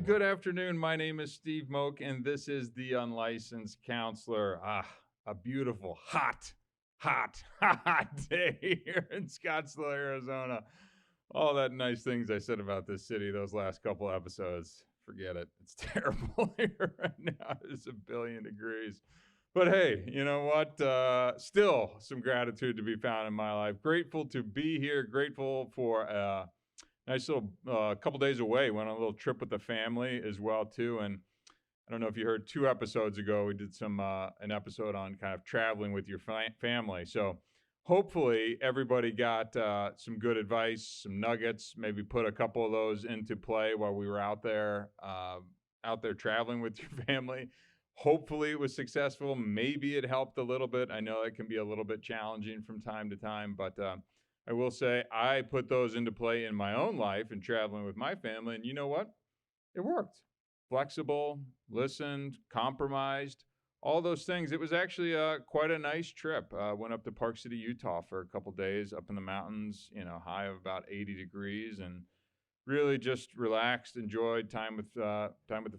and good afternoon. My name is Steve Moak, and this is the Unlicensed Counselor. A beautiful, hot day here in Scottsdale, Arizona. All that nice things I said about this city those last couple episodes, forget it. It's terrible here right now. It's a billion degrees. But hey, you know what? Still some gratitude to be found in my life. Grateful to be here. Grateful for nice little couple days away. Went on a little trip with the family as well too. And I don't know if you heard 2 episodes ago, we did an episode on kind of traveling with your family. So hopefully everybody got some good advice, some nuggets. Maybe put a couple of those into play while we were out there traveling with your family. Hopefully it was successful. Maybe it helped a little bit. I know it can be a little bit challenging from time to time, but I will say I put those into play in my own life and traveling with my family. And you know what? It worked. Flexible, listened, compromised, all those things. It was actually quite a nice trip. Went up to Park City, Utah for a couple days up in the mountains, high of about 80 degrees, and really just relaxed, enjoyed time with the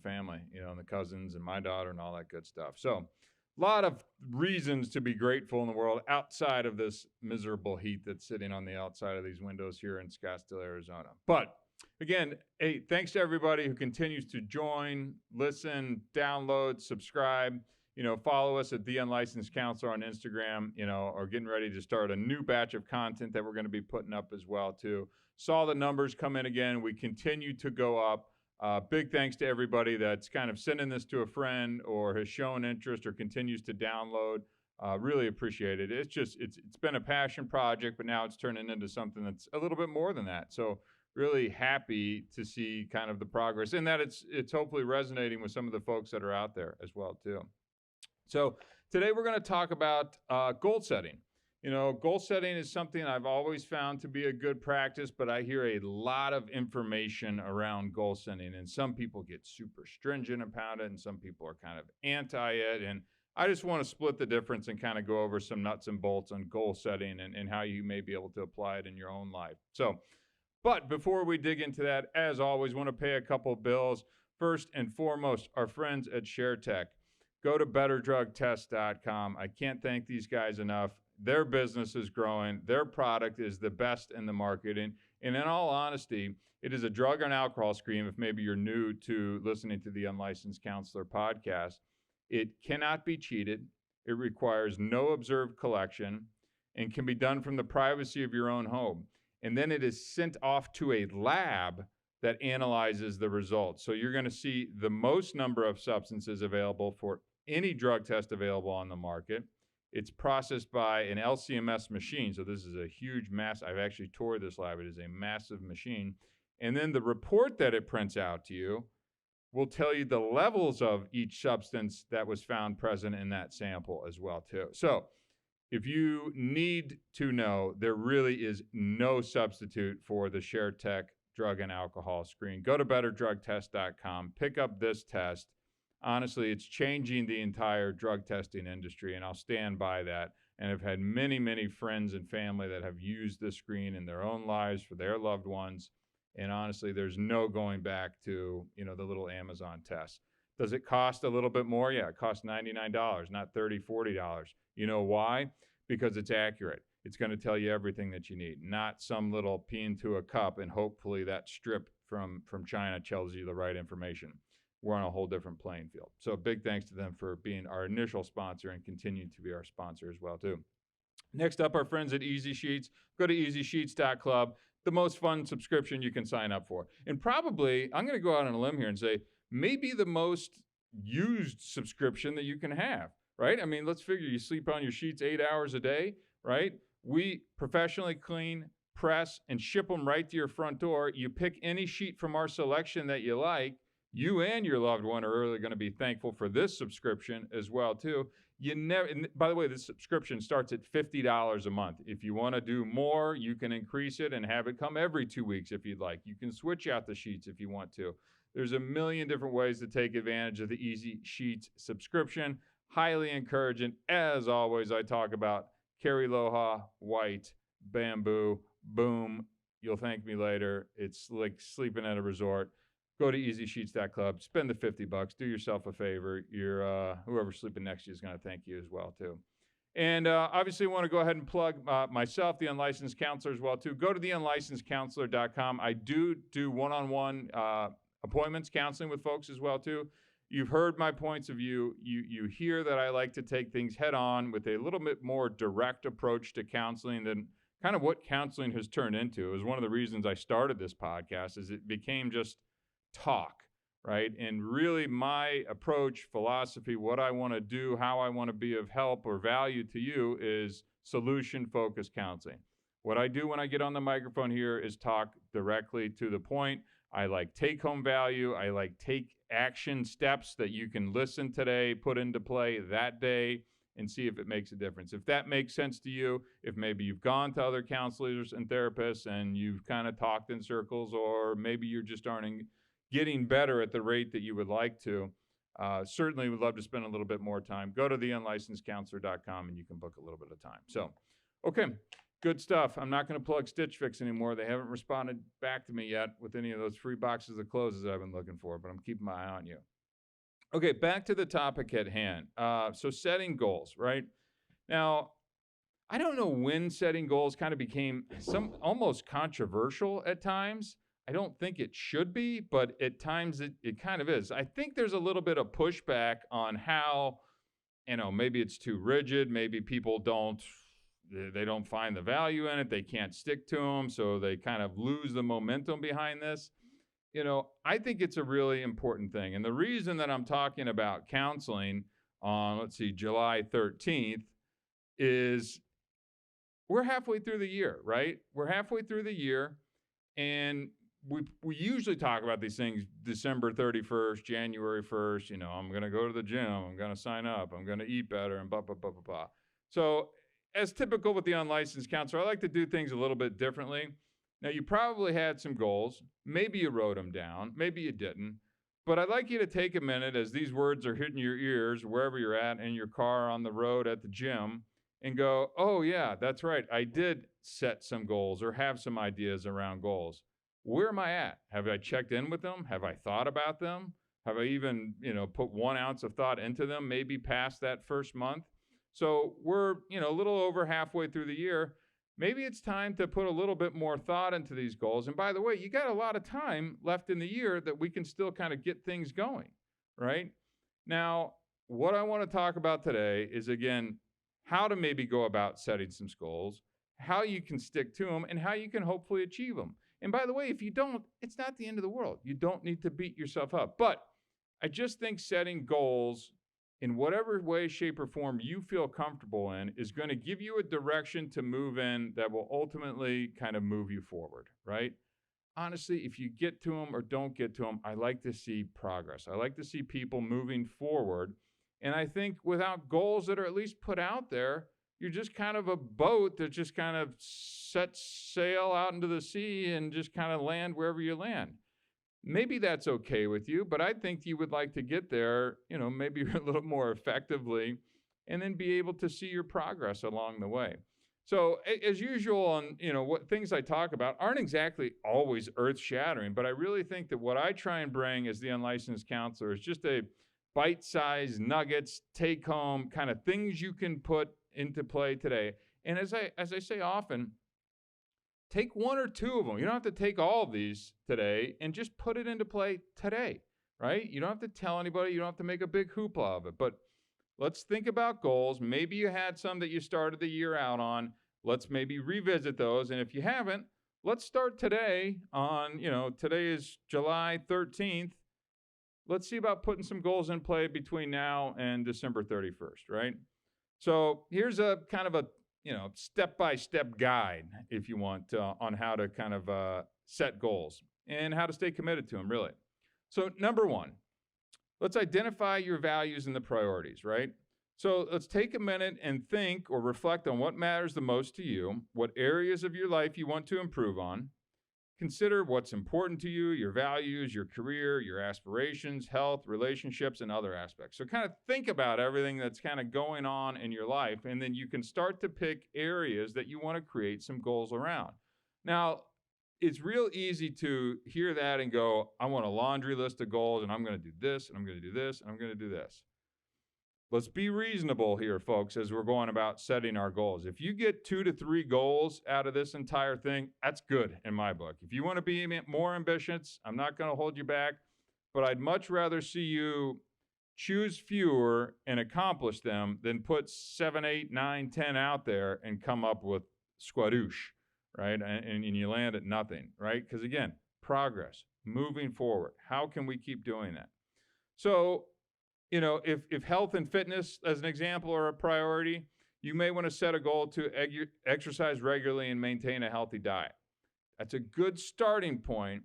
family, and the cousins and my daughter and all that good stuff. So a lot of reasons to be grateful in the world outside of this miserable heat that's sitting on the outside of these windows here in Scottsdale, Arizona. But again, hey, thanks to everybody who continues to join, listen, download, subscribe. Follow us at The Unlicensed Counselor on Instagram, or getting ready to start a new batch of content that we're going to be putting up as well, too. Saw the numbers come in again. We continue to go up. Big thanks to everybody that's kind of sending this to a friend or has shown interest or continues to download. Really appreciate it. It's been a passion project, but now it's turning into something that's a little bit more than that. So really happy to see kind of the progress and that it's hopefully resonating with some of the folks that are out there as well too. So today we're going to talk about goal setting. Goal setting is something I've always found to be a good practice, but I hear a lot of information around goal setting, and some people get super stringent about it, and some people are kind of anti it. And I just want to split the difference and kind of go over some nuts and bolts on goal setting and how you may be able to apply it in your own life. But before we dig into that, as always, want to pay a couple bills. First and foremost, our friends at ShareTech. Go to betterdrugtest.com. I can't thank these guys enough. Their business is growing. Their product is the best in the market. And in all honesty, it is a drug and alcohol screen. If maybe you're new to listening to the Unlicensed Counselor podcast, it cannot be cheated. It requires no observed collection and can be done from the privacy of your own home. And then it is sent off to a lab that analyzes the results. So you're going to see the most number of substances available for any drug test available on the market. It's processed by an LCMS machine. So this is a huge I've actually toured this lab. It is a massive machine. And then the report that it prints out to you will tell you the levels of each substance that was found present in that sample as well too. So if you need to know, there really is no substitute for the ShareTech drug and alcohol screen. Go to betterdrugtest.com, pick up this test. Honestly, it's changing the entire drug testing industry, and I'll stand by that. And I've had many, many friends and family that have used this screen in their own lives for their loved ones. And honestly, there's no going back to, the little Amazon test. Does it cost a little bit more? Yeah, it costs $99, not $30, $40. You know why? Because it's accurate. It's going to tell you everything that you need, not some little pee into a cup and hopefully that strip from China tells you the right information. We're on a whole different playing field. So big thanks to them for being our initial sponsor and continuing to be our sponsor as well too. Next up, our friends at Easy Sheets. Go to easysheets.club, the most fun subscription you can sign up for. And probably, I'm going to go out on a limb here and say, maybe the most used subscription that you can have, right? I mean, let's figure you sleep on your sheets 8 hours a day, right? We professionally clean, press, and ship them right to your front door. You pick any sheet from our selection that you like. You and your loved one are really going to be thankful for this subscription as well, too. And by the way, this subscription starts at $50 a month. If you want to do more, you can increase it and have it come every 2 weeks if you'd like. You can switch out the sheets if you want to. There's a million different ways to take advantage of the Easy Sheets subscription. Highly encouraging. As always, I talk about Kerry Loha, White, Bamboo, Boom. You'll thank me later. It's like sleeping at a resort. go to easysheets.club, spend the $50, do yourself a favor. Your whoever's sleeping next to you is going to thank you as well, too. And obviously, want to go ahead and plug myself, the Unlicensed Counselor, as well, too. Go to theunlicensedcounselor.com. I do one-on-one appointments, counseling with folks as well, too. You've heard my points of view. You hear that I like to take things head on with a little bit more direct approach to counseling than kind of what counseling has turned into. It was one of the reasons I started this podcast, is it became just talk, right? And really my approach, philosophy, what I want to do, how I want to be of help or value to you is solution-focused counseling. What I do when I get on the microphone here is talk directly to the point. I like take-home value. I like take action steps that you can listen today, put into play that day, and see if it makes a difference. If that makes sense to you, if maybe you've gone to other counselors and therapists and you've kind of talked in circles, or maybe you just aren't getting better at the rate that you would like to, certainly would love to spend a little bit more time. Go to theunlicenskedcounselor.com and you can book a little bit of time. So, okay, good stuff. I'm not going to plug Stitch Fix anymore. They haven't responded back to me yet with any of those free boxes of clothes that I've been looking for, but I'm keeping my eye on you. Okay, back to the topic at hand. So setting goals, right? Now, I don't know when setting goals kind of became some almost controversial at times. I don't think it should be, but at times it kind of is. I think there's a little bit of pushback on how, maybe it's too rigid. Maybe people they don't find the value in it. They can't stick to them. So they kind of lose the momentum behind this. I think it's a really important thing. And the reason that I'm talking about counseling on, July 13th is we're halfway through the year, right? We're halfway through the year, and we usually talk about these things December 31st, January 1st. I'm going to go to the gym. I'm going to sign up. I'm going to eat better and blah, blah, blah, blah, blah. So as typical with the unlicensed counselor, I like to do things a little bit differently. Now, you probably had some goals. Maybe you wrote them down. Maybe you didn't. But I'd like you to take a minute as these words are hitting your ears, wherever you're at, in your car, on the road, at the gym, and go, oh, yeah, that's right. I did set some goals or have some ideas around goals. Where am I at? Have I checked in with them? Have I thought about them? Have I even, put 1 ounce of thought into them, maybe past that first month? So we're, a little over halfway through the year. Maybe it's time to put a little bit more thought into these goals. And by the way, you got a lot of time left in the year that we can still kind of get things going, right? Now, what I want to talk about today is, again, how to maybe go about setting some goals, how you can stick to them, and how you can hopefully achieve them. And by the way, if you don't, it's not the end of the world. You don't need to beat yourself up. But I just think setting goals in whatever way, shape, or form you feel comfortable in is going to give you a direction to move in that will ultimately kind of move you forward, right? Honestly, if you get to them or don't get to them, I like to see progress. I like to see people moving forward. And I think without goals that are at least put out there, you're just kind of a boat that just kind of sets sail out into the sea and just kind of land wherever you land. Maybe that's okay with you, but I think you would like to get there, maybe a little more effectively, and then be able to see your progress along the way. So as usual, on what things I talk about aren't exactly always earth-shattering, but I really think that what I try and bring as the unlicensed counselor is just a bite-sized nuggets, take-home kind of things you can put into play today. And as I say often, take 1 or 2 of them. You don't have to take all of these today, and just put it into play today, right? You don't have to tell anybody. You don't have to make a big hoopla of it. But let's think about goals. Maybe you had some that you started the year out on. Let's maybe revisit those. And if you haven't, let's start today on, today is July 13th. Let's see about putting some goals in play between now and December 31st, right? So here's a kind of a step-by-step guide, if you want, on how to kind of set goals and how to stay committed to them, really. So number 1, let's identify your values and the priorities, right? So let's take a minute and think or reflect on what matters the most to you, what areas of your life you want to improve on. Consider what's important to you, your values, your career, your aspirations, health, relationships, and other aspects. So kind of think about everything that's kind of going on in your life, and then you can start to pick areas that you want to create some goals around. Now, it's real easy to hear that and go, I want a laundry list of goals, and I'm going to do this, and I'm going to do this, and I'm going to do this. Let's be reasonable here, folks, as we're going about setting our goals. If you get 2 to 3 goals out of this entire thing, that's good in my book. If you want to be more ambitious, I'm not going to hold you back, but I'd much rather see you choose fewer and accomplish them than put 7, 8, 9, 10 out there and come up with squadoosh, right? And you land at nothing, right? Because again, progress, moving forward. How can we keep doing that? So, if health and fitness, as an example, are a priority, you may want to set a goal to exercise regularly and maintain a healthy diet. That's a good starting point.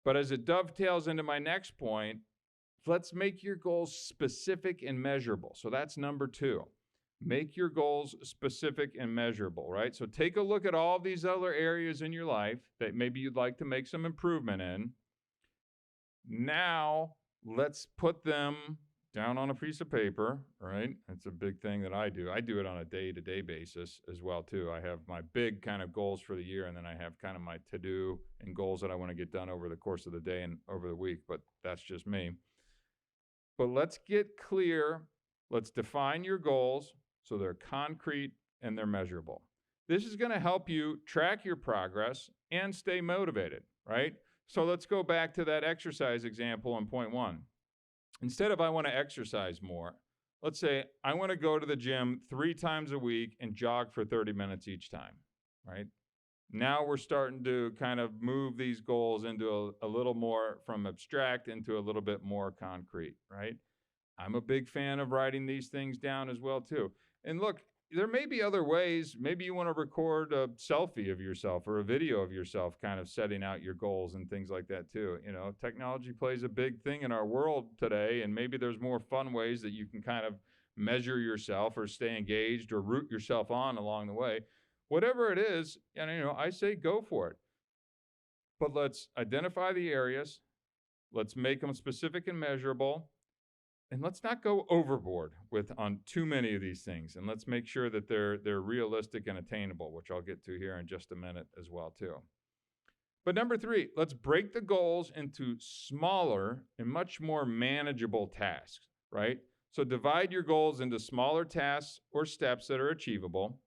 But as it dovetails into my next point, let's make your goals specific and measurable. So that's number 2. Make your goals specific and measurable, right? So take a look at all these other areas in your life that maybe you'd like to make some improvement in. Now, let's put them down on a piece of paper, right? That's a big thing that I do. I do it on a day-to-day basis as well, too. I have my big kind of goals for the year, and then I have kind of my to-do and goals that I want to get done over the course of the day and over the week, but that's just me. But let's get clear. Let's define your goals so they're concrete and they're measurable. This is going to help you track your progress and stay motivated, right? So let's go back to that exercise example in point 1. Instead of I want to exercise more, let's say I want to go to the gym 3 times a week and jog for 30 minutes each time, right? Now we're starting to kind of move these goals into a little more from abstract into a little bit more concrete, right? I'm a big fan of writing these things down as well, too. And look, there may be other ways. Maybe you want to record a selfie of yourself or a video of yourself kind of setting out your goals and things like that, too. Technology plays a big thing in our world today, and maybe there's more fun ways that you can kind of measure yourself or stay engaged or root yourself on along the way. Whatever it is, I say go for it. But let's identify the areas. Let's make them specific and measurable. And let's not go overboard on too many of these things. And let's make sure that they're realistic and attainable, which I'll get to here in just a minute as well, too. But number 3, let's break the goals into smaller and much more manageable tasks, right? So divide your goals into smaller tasks or steps that are achievable.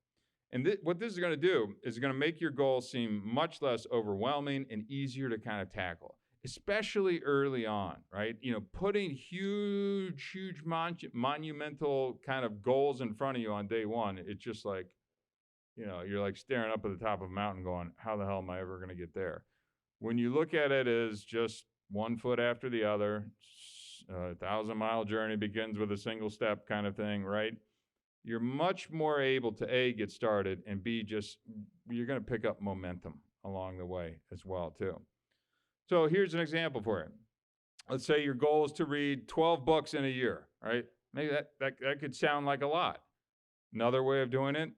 And what this is going to do is going to make your goals seem much less overwhelming and easier to kind of tackle, especially early on, right? Putting huge monumental kind of goals in front of you on day 1, it's just like, you're like staring up at the top of a mountain going, how the hell am I ever going to get there? When you look at it as just one foot after the other, a 1,000-mile journey begins with a single step kind of thing, right? You're much more able to A, get started, and B, you're going to pick up momentum along the way as well, too. So here's an example for you. Let's say your goal is to read 12 books in a year, right? Maybe that could sound like a lot. Another way of doing it,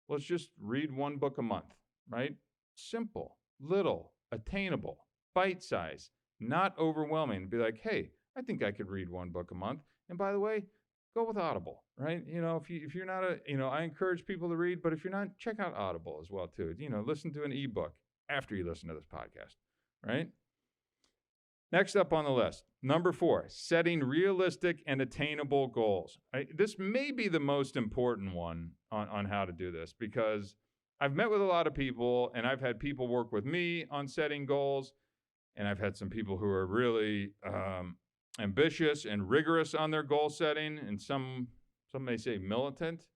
let's just read 1 book a month, right? Simple, little, attainable, bite-size, not overwhelming. Be like, hey, I think I could read 1 book a month. And by the way, go with Audible, right? If you're not I encourage people to read, but if you're not, check out Audible as well, too. Listen to an ebook after you listen to this podcast, right? Next up on the list, number 4, setting realistic and attainable goals. This may be the most important one on how to do this, because I've met with a lot of people, and I've had people work with me on setting goals, and I've had some people who are really ambitious and rigorous on their goal setting, and some may say militant.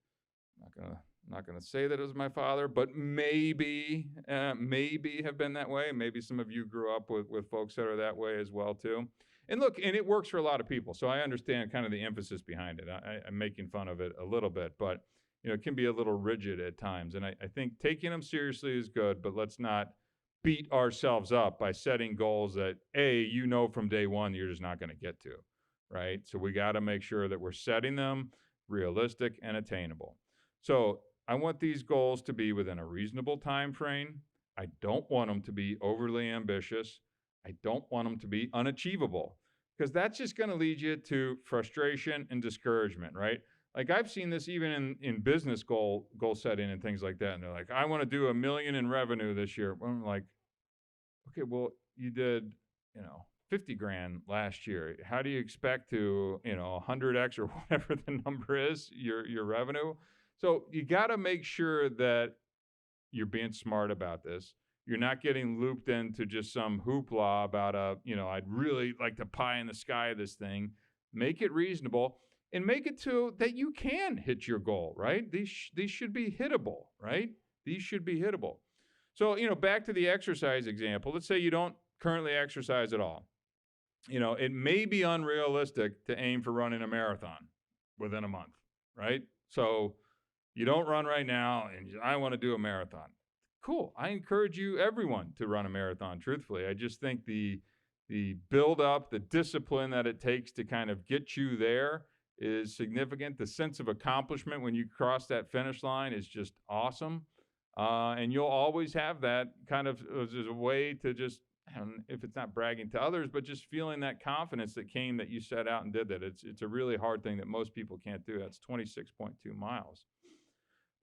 Not gonna say that it was my father, but maybe have been that way. Maybe some of you grew up with folks that are that way as well, too. And look, and it works for a lot of people, so I understand kind of the emphasis behind it. I'm making fun of it a little bit, but it can be a little rigid at times. And I think taking them seriously is good, but let's not beat ourselves up by setting goals that, from day 1, you're just not going to get to, right? So we got to make sure that we're setting them realistic and attainable. So I want these goals to be within a reasonable time frame. I don't want them to be overly ambitious. I don't want them to be unachievable, because that's just going to lead you to frustration and discouragement, right? Like I've seen this even in business goal setting and things like that. And they're like, I want to do $1 million in revenue this year. Well, I'm like, Okay, well, you did, 50 grand last year. How do you expect to, 100x or whatever the number is, your revenue? So you got to make sure that you're being smart about this. You're not getting looped into just some hoopla about I'd really like to pie in the sky this thing. Make it reasonable and make it so that you can hit your goal, right? These should be hittable, right? These should be hittable. So, back to the exercise example. Let's say you don't currently exercise at all. It may be unrealistic to aim for running a marathon within a month, right? So, you don't run right now and I want to do a marathon. Cool. I encourage everyone to run a marathon, truthfully. I just think the build up, the discipline that it takes to kind of get you there is significant. The sense of accomplishment when you cross that finish line is just awesome. And you'll always have that kind of as a way to just, if it's not bragging to others, but just feeling that confidence that came that you set out and did that. It's a really hard thing that most people can't do. That's 26.2 miles.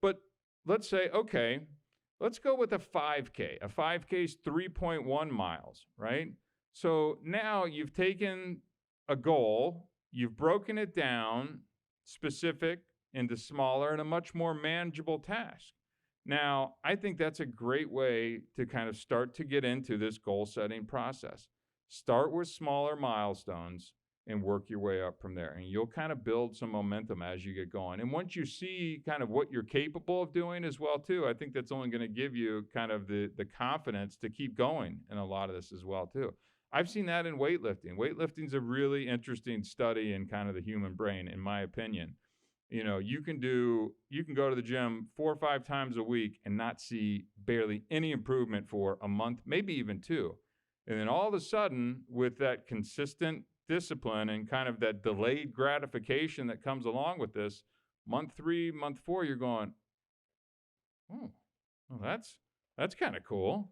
But let's say, okay, let's go with a 5K. A 5K is 3.1 miles, right? So now you've taken a goal, you've broken it down specific into smaller and a much more manageable task. Now, I think that's a great way to kind of start to get into this goal setting process. Start with smaller milestones and work your way up from there. And you'll kind of build some momentum as you get going. And once you see kind of what you're capable of doing as well, too, I think that's only going to give you kind of the confidence to keep going in a lot of this as well, too. I've seen that in weightlifting. Weightlifting is a really interesting study in kind of the human brain, in my opinion. You can go to the gym 4 or 5 times a week and not see barely any improvement for a month, maybe even 2. And then all of a sudden, with that consistent discipline and kind of that delayed gratification that comes along with this, month 3, month 4, you're going, oh, well, that's kind of cool.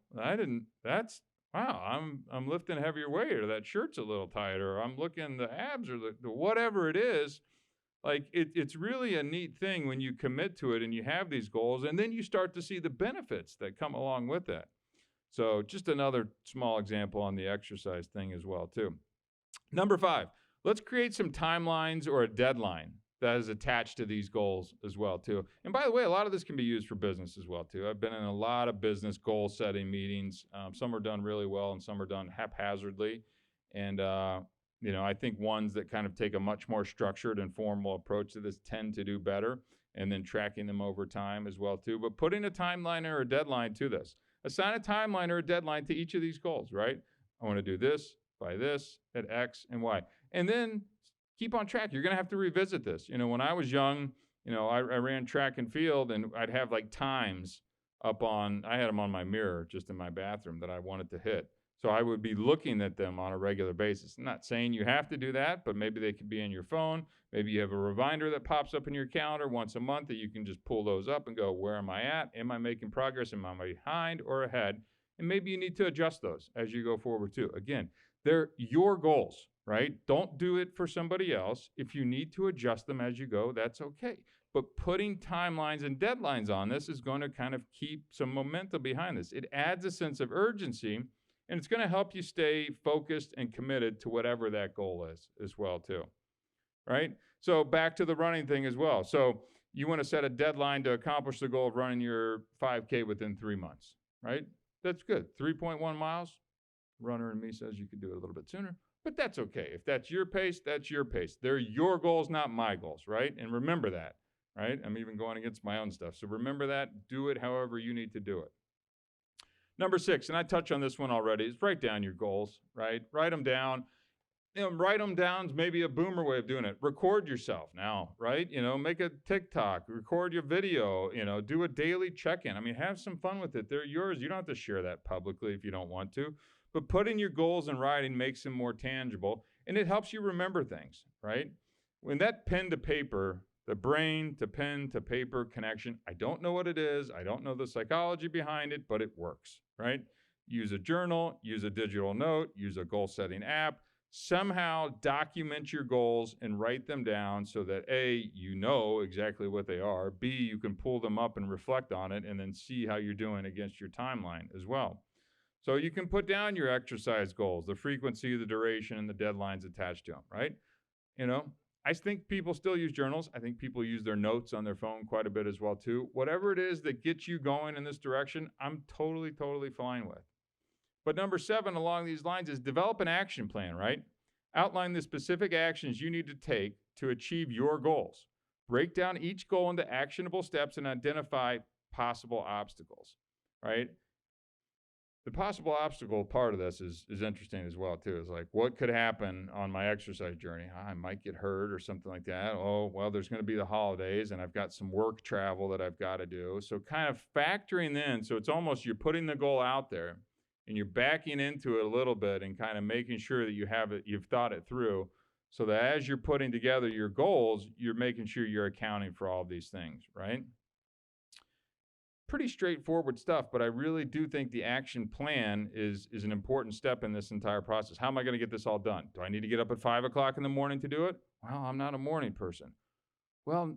Wow, I'm lifting a heavier weight, or that shirt's a little tighter, or I'm looking the abs, or the whatever it is. Like it's really a neat thing when you commit to it and you have these goals, and then you start to see the benefits that come along with that. So just another small example on the exercise thing as well, too. Number 5, let's create some timelines or a deadline that is attached to these goals as well, too. And by the way, a lot of this can be used for business as well, too. I've been in a lot of business goal setting meetings. Some are done really well and some are done haphazardly. And, I think ones that kind of take a much more structured and formal approach to this tend to do better, and then tracking them over time as well, too. But putting a timeline or a deadline to this. Assign a timeline or a deadline to each of these goals, right? I want to do this by this at X and Y. And then keep on track. You're going to have to revisit this. When I was young, I ran track and field, and I'd have like times I had them on my mirror just in my bathroom that I wanted to hit. So I would be looking at them on a regular basis. I'm not saying you have to do that, but maybe they could be in your phone. Maybe you have a reminder that pops up in your calendar once a month that you can just pull those up and go, where am I at? Am I making progress? Am I behind or ahead? And maybe you need to adjust those as you go forward too. Again, they're your goals, right? Don't do it for somebody else. If you need to adjust them as you go, that's okay. But putting timelines and deadlines on this is going to kind of keep some momentum behind this. It adds a sense of urgency, and it's going to help you stay focused and committed to whatever that goal is as well, too. Right? So back to the running thing as well. So you want to set a deadline to accomplish the goal of running your 5K within 3 months, right? That's good. 3.1 miles. Runner in me says you could do it a little bit sooner, but that's okay. If that's your pace, that's your pace. They're your goals, not my goals, right? And remember that, right? I'm even going against my own stuff. So remember that. Do it however you need to do it. Number 6, and I touched on this one already, is write down your goals, right? Write them down. Write them down is maybe a boomer way of doing it. Record yourself now, right? Make a TikTok, record your video, do a daily check-in. I mean, have some fun with it. They're yours. You don't have to share that publicly if you don't want to. But putting your goals in writing makes them more tangible, and it helps you remember things, right? When that pen to paper, the brain to pen to paper connection, I don't know what it is. I don't know the psychology behind it, but it works, right? Use a journal, use a digital note, use a goal-setting app. Somehow document your goals and write them down so that A, you know exactly what they are. B, you can pull them up and reflect on it and then see how you're doing against your timeline as well. So you can put down your exercise goals, the frequency, the duration, and the deadlines attached to them, right? You know, I think people still use journals. I think people use their notes on their phone quite a bit as well too. Whatever it is that gets you going in this direction, I'm totally, totally fine with. But number 7 along these lines is develop an action plan, right? Outline the specific actions you need to take to achieve your goals. Break down each goal into actionable steps and identify possible obstacles, right? The possible obstacle part of this is interesting as well too. Is like, what could happen on my exercise journey? I might get hurt or something like that. Oh, well, there's going to be the holidays and I've got some work travel that I've got to do. So kind of factoring in, so it's almost you're putting the goal out there and you're backing into it a little bit and kind of making sure that you've thought it through, so that as you're putting together your goals, you're making sure you're accounting for all of these things, right? Pretty straightforward stuff, but I really do think the action plan is an important step in this entire process. How am I going to get this all done? Do I need to get up at 5 o'clock in the morning to do it? Well, I'm not a morning person. Well,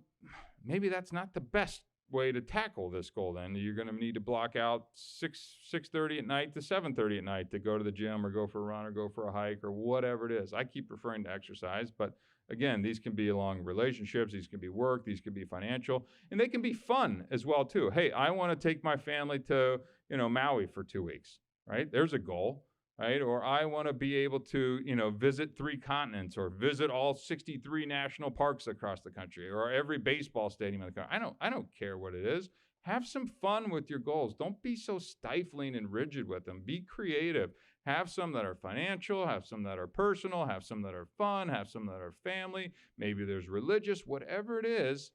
maybe that's not the best way to tackle this goal then. You're going to need to block out 6:30 at night to 7:30 at night to go to the gym or go for a run or go for a hike or whatever it is. I keep referring to exercise, but again, these can be along relationships, these can be work, these can be financial, and they can be fun as well too. Hey, I want to take my family to, Maui for 2 weeks, right? There's a goal, right? Or I want to be able to, visit 3 continents or visit all 63 national parks across the country or every baseball stadium in the country. I don't care what it is. Have some fun with your goals. Don't be so stifling and rigid with them. Be creative. Have some that are financial, have some that are personal, have some that are fun, have some that are family. Maybe there's religious, whatever it is,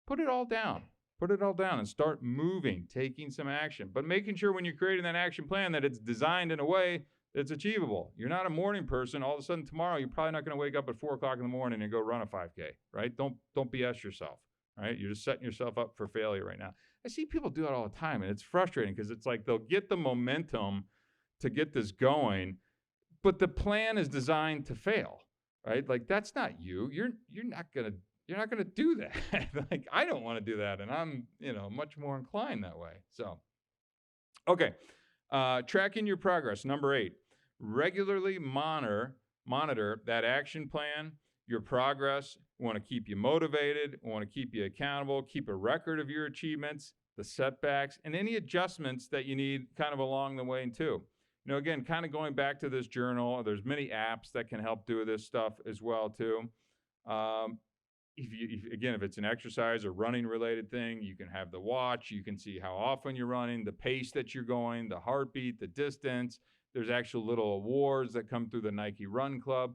put it all down. Put it all down and start moving, taking some action. But making sure when you're creating that action plan that it's designed in a way that's achievable. You're not a morning person. All of a sudden tomorrow, you're probably not going to wake up at 4 o'clock in the morning and go run a 5K, right? Don't BS yourself, right? You're just setting yourself up for failure right now. I see people do it all the time, and it's frustrating because it's like they'll get the momentum to get this going, but the plan is designed to fail, right? Like that's not you. You're not gonna do that. Like I don't want to do that, and I'm much more inclined that way. So, okay, tracking your progress. Number 8, regularly monitor that action plan, your progress. We want to keep you motivated. We want to keep you accountable. Keep a record of your achievements, the setbacks, and any adjustments that you need kind of along the way too. Again, kind of going back to this journal, there's many apps that can help do this stuff as well too. If it's an exercise or running related thing, you can have the watch. You can see how often you're running, the pace that you're going, the heartbeat, the distance. There's actual little awards that come through the Nike Run Club.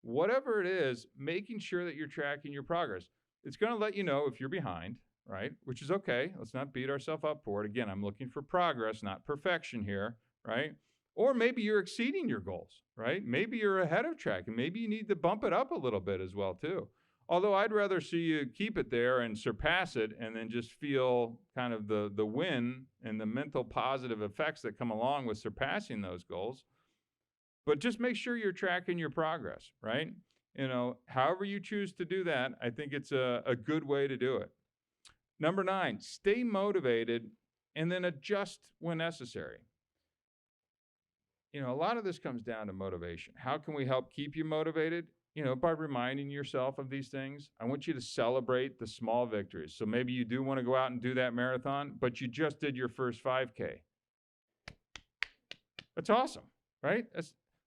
Whatever it is, making sure that you're tracking your progress. It's going to let you know if you're behind, right? Which is okay. Let's not beat ourselves up for it. Again, I'm looking for progress, not perfection here, right? Or maybe you're exceeding your goals, right? Maybe you're ahead of track, and maybe you need to bump it up a little bit as well too. Although I'd rather see you keep it there and surpass it and then just feel kind of the win and the mental positive effects that come along with surpassing those goals. But just make sure you're tracking your progress, right? However you choose to do that, I think it's a good way to do it. Number 9, stay motivated and then adjust when necessary. A lot of this comes down to motivation. How can we help keep you motivated? By reminding yourself of these things. I want you to celebrate the small victories. So maybe you do want to go out and do that marathon, but you just did your first 5K. That's awesome, right?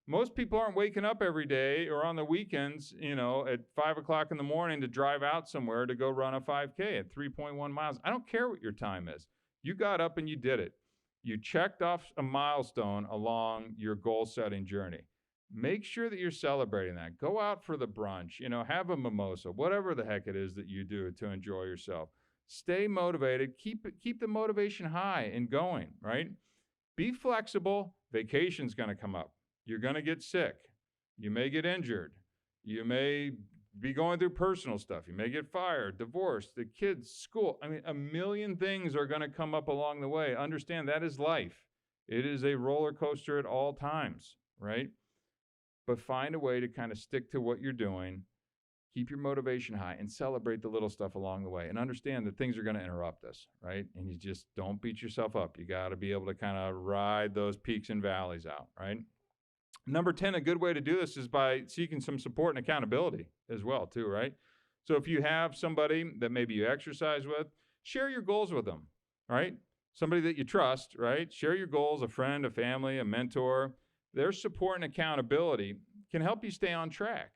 Most people aren't waking up every day or on the weekends, at 5 o'clock in the morning to drive out somewhere to go run a 5K at 3.1 miles. I don't care what your time is. You got up and you did it. You checked off a milestone along your goal-setting journey. Make sure that you're celebrating that. Go out for the brunch, have a mimosa, whatever the heck it is that you do to enjoy yourself. Stay motivated. Keep the motivation high and going, right? Be flexible. Vacation's going to come up. You're going to get sick. You may get injured. You may be going through personal stuff. You may get fired, divorced, the kids, school. I mean, a million things are going to come up along the way. Understand that is life. It is a roller coaster at all times, right? But find a way to kind of stick to what you're doing. Keep your motivation high and celebrate the little stuff along the way and understand that things are going to interrupt us, right? And you just don't beat yourself up. You got to be able to kind of ride those peaks and valleys out, right? Number 10, a good way to do this is by seeking some support and accountability as well, too, right? So if you have somebody that maybe you exercise with, share your goals with them, right? Somebody that you trust, right? Share your goals, a friend, a family, a mentor. Their support and accountability can help you stay on track,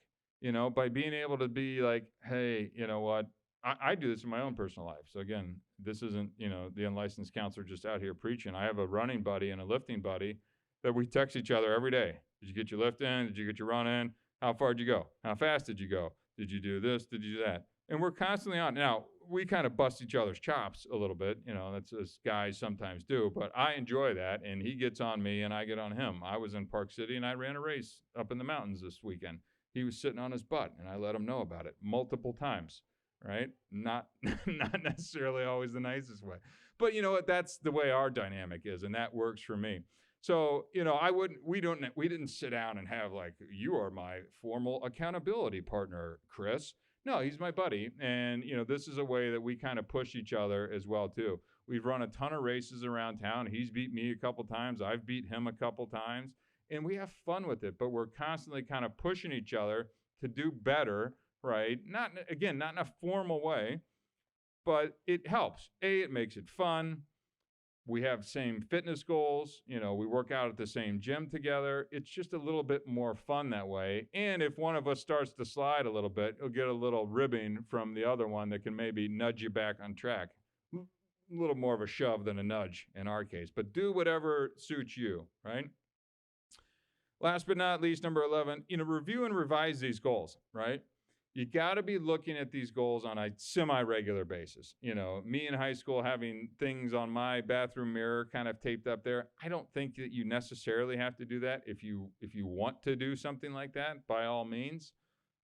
by being able to be like, hey, you know what? I do this in my own personal life. So again, this isn't, the unlicensed counselor just out here preaching. I have a running buddy and a lifting buddy that we text each other every day. Did you get your lift in? Did you get your run in? How far did you go? How fast did you go? Did you do this? Did you do that? And we're constantly on. Now, we kind of bust each other's chops a little bit. That's as guys sometimes do. But I enjoy that. And he gets on me and I get on him. I was in Park City and I ran a race up in the mountains this weekend. He was sitting on his butt and I let him know about it multiple times, right? Not necessarily always the nicest way. But you know what? That's the way our dynamic is. And that works for me. So, we didn't sit down and have like, you are my formal accountability partner, Chris. No, he's my buddy. And, this is a way that we kind of push each other as well, too. We've run a ton of races around town. He's beat me a couple times. I've beat him a couple times. And we have fun with it, but we're constantly kind of pushing each other to do better, right? Not in a formal way, but it helps. It makes it fun. We have same fitness goals. We work out at the same gym together. It's just a little bit more fun that way. And if one of us starts to slide a little bit, you'll get a little ribbing from the other one that can maybe nudge you back on track. A little more of a shove than a nudge in our case, but do whatever suits you, right? Last but not least, number 11, review and revise these goals, right? You got to be looking at these goals on a semi-regular basis. Me in high school having things on my bathroom mirror kind of taped up there. I don't think that you necessarily have to do that. If you want to do something like that, by all means.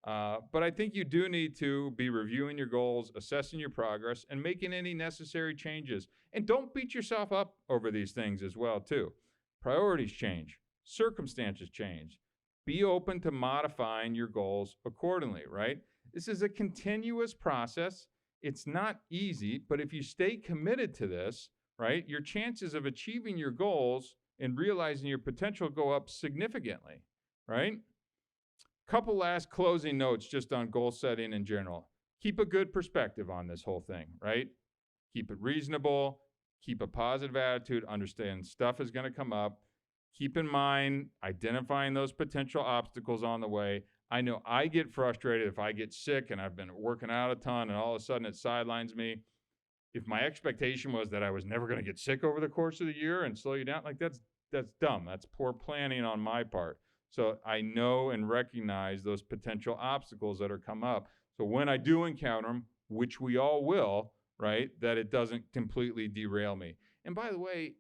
But I think you do need to be reviewing your goals, assessing your progress, and making any necessary changes. And don't beat yourself up over these things as well, too. Priorities change. Circumstances change. Be open to modifying your goals accordingly, right? This is a continuous process. It's not easy, but if you stay committed to this, right, your chances of achieving your goals and realizing your potential go up significantly, right? Couple last closing notes just on goal setting in general. Keep a good perspective on this whole thing, right? Keep it reasonable. Keep a positive attitude. Understand stuff is going to come up. Keep in mind identifying those potential obstacles on the way. I know I get frustrated if I get sick and I've been working out a ton and all of a sudden it sidelines me. If my expectation was that I was never going to get sick over the course of the year and slow you down, like that's dumb. That's poor planning on my part. So I know and recognize those potential obstacles that are come up. So when I do encounter them, which we all will, right, that it doesn't completely derail me. And by the way,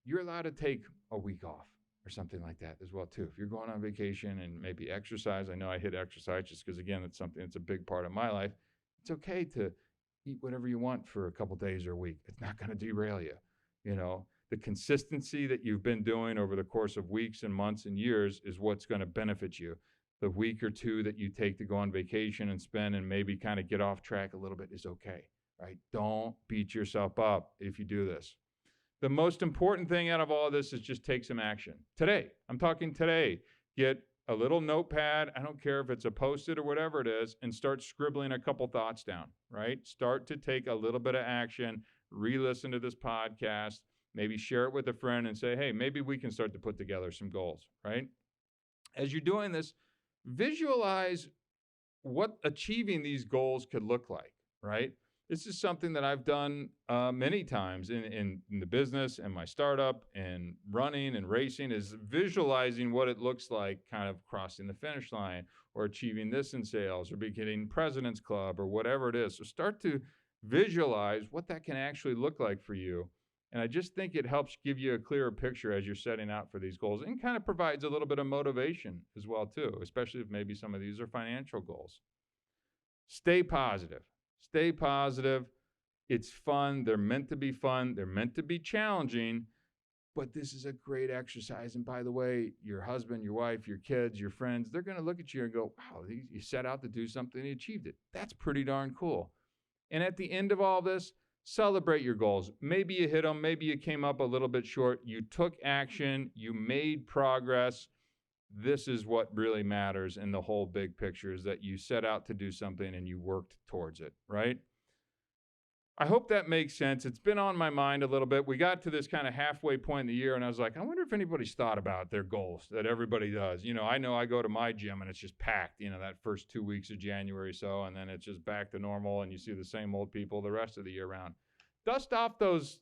you're allowed to take a week off or something like that as well, too. If you're going on vacation and maybe exercise, I know I hit exercise just because, again, it's something that's a big part of my life. It's okay to eat whatever you want for a couple days or a week. It's not going to derail you. The consistency that you've been doing over the course of weeks and months and years is what's going to benefit you. The week or two that you take to go on vacation and spend and maybe kind of get off track a little bit is okay, right? Don't beat yourself up if you do this. The most important thing out of all of this is just take some action. Today, I'm talking today. Get a little notepad, I don't care if it's a Post-it or whatever it is, and start scribbling a couple thoughts down, right? Start to take a little bit of action, re-listen to this podcast, maybe share it with a friend and say, hey, maybe we can start to put together some goals, right? As you're doing this, visualize what achieving these goals could look like, right? This is something that I've done many times in the business and my startup and running and racing is visualizing what it looks like kind of crossing the finish line or achieving this in sales or beginning President's Club or whatever it is. So start to visualize what that can actually look like for you. And I just think it helps give you a clearer picture as you're setting out for these goals and kind of provides a little bit of motivation as well, too, especially if maybe some of these are financial goals. Stay positive. Stay positive. It's fun. They're meant to be fun. They're meant to be challenging. But this is a great exercise. And by the way, your husband, your wife, your kids, your friends, they're going to look at you and go, wow, you set out to do something and you achieved it. That's pretty darn cool. And at the end of all this, celebrate your goals. Maybe you hit them. Maybe you came up a little bit short. You took action. You made progress. This is what really matters in the whole big picture, is that you set out to do something and you worked towards it, right? I hope that makes sense. It's been on my mind a little bit. We got to this kind of halfway point in the year, and I was like, I wonder if anybody's thought about their goals that everybody does. I know I go to my gym, and it's just packed, that first 2 weeks of January or so, and then it's just back to normal, and you see the same old people the rest of the year round. Dust off those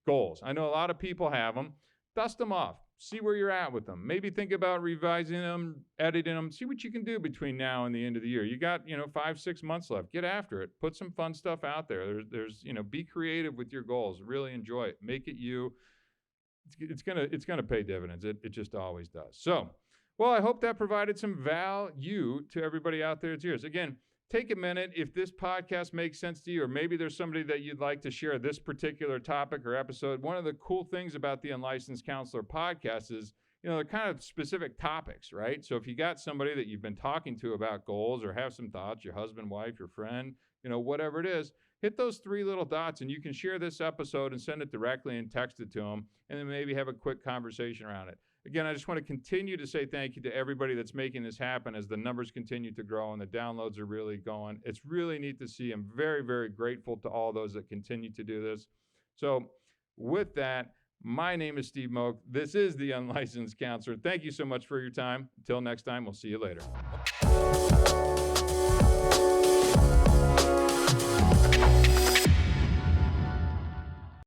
goals. I know a lot of people have them. Dust them off. See where you're at with them. Maybe think about revising them, editing them. See what you can do between now and the end of the year. You got, 5-6 months left. Get after it. Put some fun stuff out there. There's be creative with your goals. Really enjoy it. Make it you. It's gonna pay dividends. It just always does. So, well, I hope that provided some value to everybody out there. It's yours. Again, take a minute. If this podcast makes sense to you, or maybe there's somebody that you'd like to share this particular topic or episode. One of the cool things about the Unlicensed Counselor podcast is, they're kind of specific topics, right? So if you got somebody that you've been talking to about goals or have some thoughts, your husband, wife, your friend, whatever it is, hit those 3 little dots and you can share this episode and send it directly and text it to them, and then maybe have a quick conversation around it. Again, I just want to continue to say thank you to everybody that's making this happen as the numbers continue to grow and the downloads are really going. It's really neat to see. I'm very, very grateful to all those that continue to do this. So with that, my name is Steve Moak. This is the Unlicensed Counselor. Thank you so much for your time. Until next time, we'll see you later.